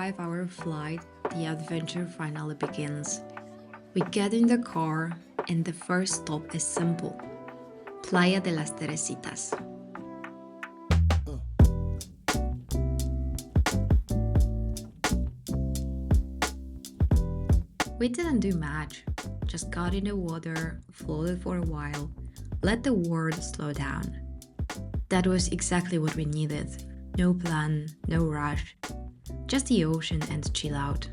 5-hour flight, the adventure finally begins. We get in the car, and the first stop is simple: Playa de las Teresitas. We didn't do much, just got in the water, floated for a while, let the world slow down. That was exactly what we needed. No plan, no rush, just the ocean and chill out.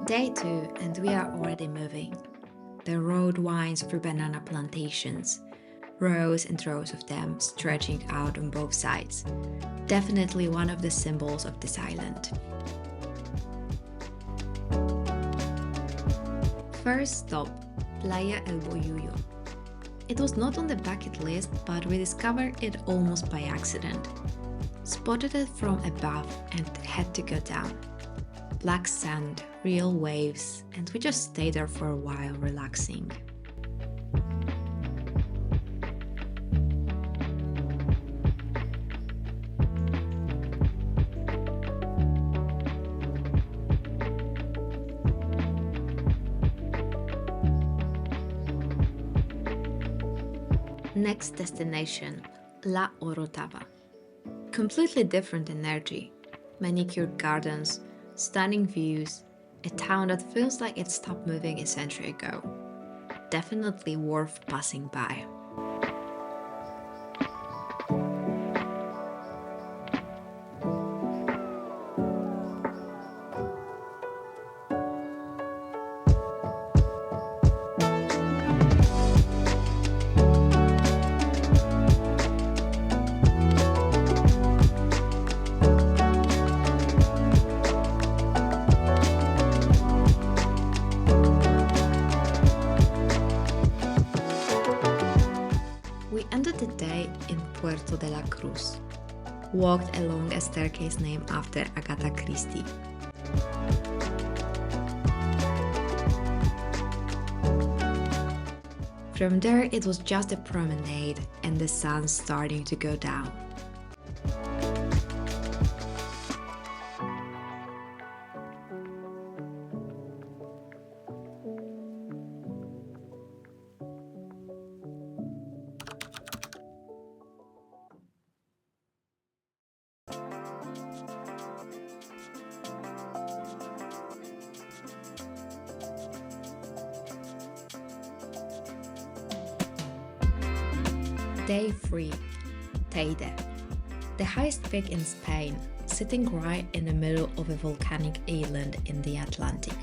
Day 2, and we are already moving. The road winds through banana plantations, rows and rows of them stretching out on both sides. Definitely one of the symbols of this island. First stop, Playa el Bollullo. It was not on the bucket list, but we discovered it almost by accident. Spotted it from above and had to go down. Black sand, real waves, and we just stayed there for a while relaxing. Next destination, La Orotava. Completely different energy, manicured gardens, stunning views, a town that feels like it stopped moving a century ago. Definitely worth passing by. We ended the day in Puerto de la Cruz. Walked along a staircase named after Agatha Christie. From there it was just a promenade and the sun starting to go down. Day 3, Teide, the highest peak in Spain, sitting right in the middle of a volcanic island in the Atlantic.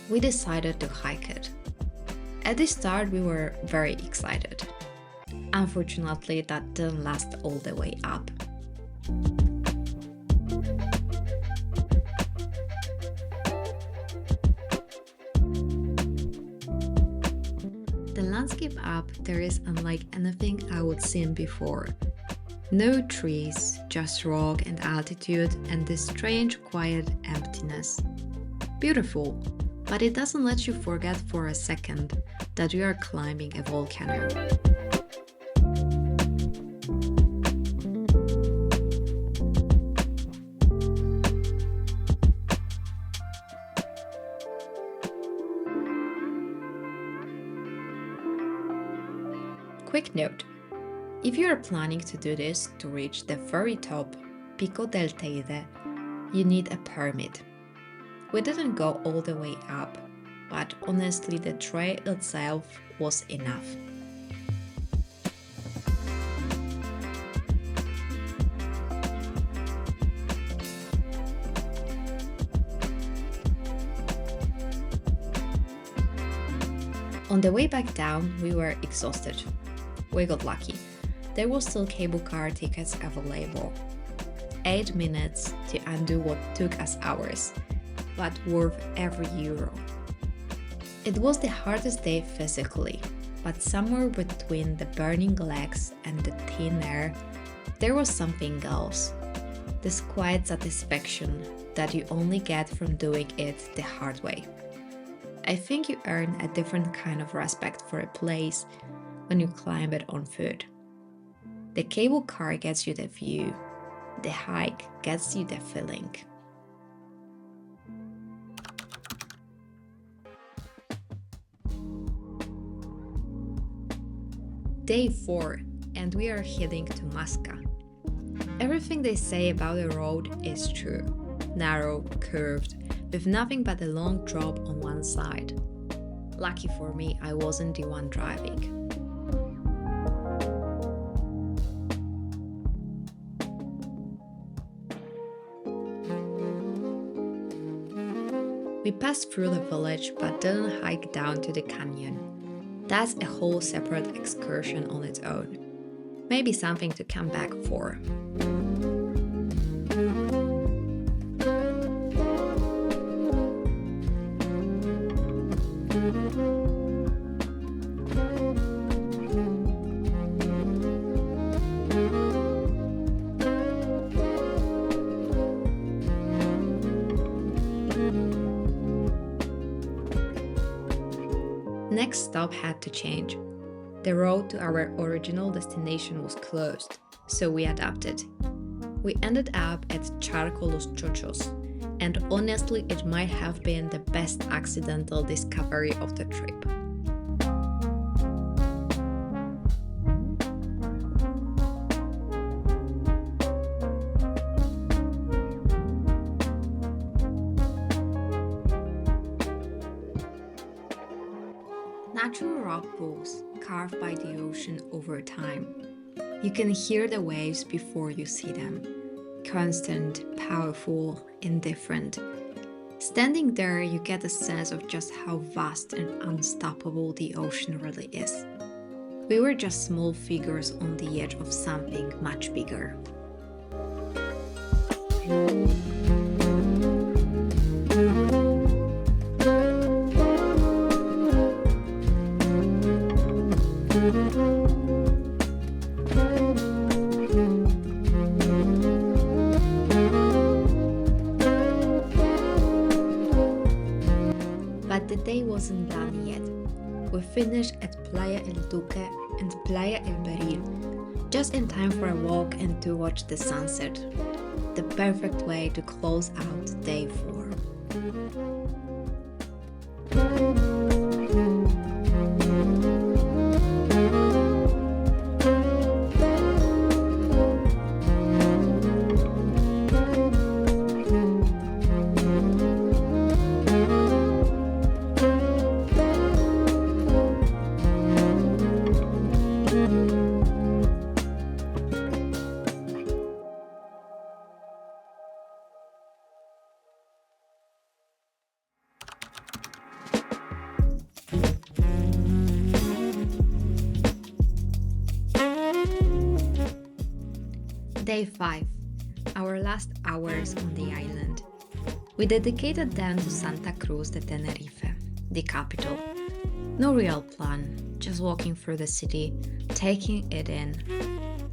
We decided to hike it. At the start we were very excited. Unfortunately, that didn't last all the way up. The landscape up there is unlike anything I would seen before. No trees, just rock and altitude and this strange quiet emptiness. Beautiful, but it doesn't let you forget for a second that you are climbing a volcano. Quick note, if you are planning to do this to reach the very top, Pico del Teide, you need a permit. We didn't go all the way up, but honestly the trail itself was enough. On the way back down, we were exhausted. We got lucky. There was still cable car tickets available. 8 minutes to undo what took us hours, but worth every euro. It was the hardest day physically, but somewhere between the burning legs and the thin air, there was something else. This quiet satisfaction that you only get from doing it the hard way. I think you earn a different kind of respect for a place when you climb it on foot. The cable car gets you the view, the hike gets you the feeling. Day 4, and we are heading to Masca. Everything they say about the road is true. Narrow, curved, with nothing but a long drop on one side. Lucky for me, I wasn't the one driving. We passed through the village but didn't hike down to the canyon. That's a whole separate excursion on its own. Maybe something to come back for. Next stop had to change. The road to our original destination was closed, so we adapted. We ended up at Charco los Chochos, and honestly it might have been the best accidental discovery of the trip. Natural rock pools carved by the ocean over time. You can hear the waves before you see them. Constant, powerful, indifferent. Standing there, you get a sense of just how vast and unstoppable the ocean really is. We were just small figures on the edge of something much bigger. But the day wasn't done yet. We finished at Playa el Duque and Playa el Beril, just in time for a walk and to watch the sunset. The perfect way to close out day 4. Day 5, our last hours on the island. We dedicated them to Santa Cruz de Tenerife, the capital. No real plan, just walking through the city, taking it in.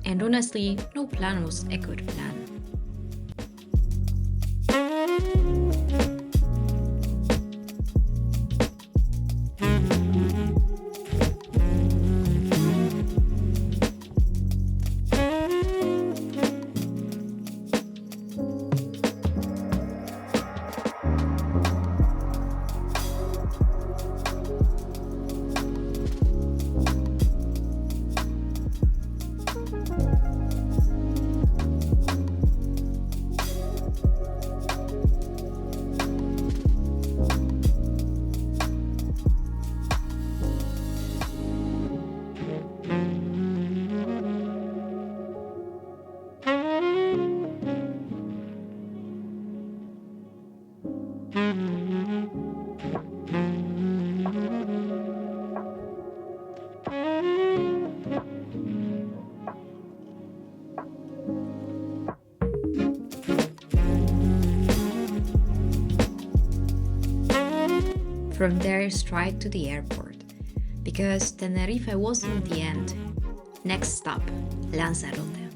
And honestly, no plan was a good plan. From there, straight to the airport. because Tenerife wasn't the end. Next stop, Lanzarote.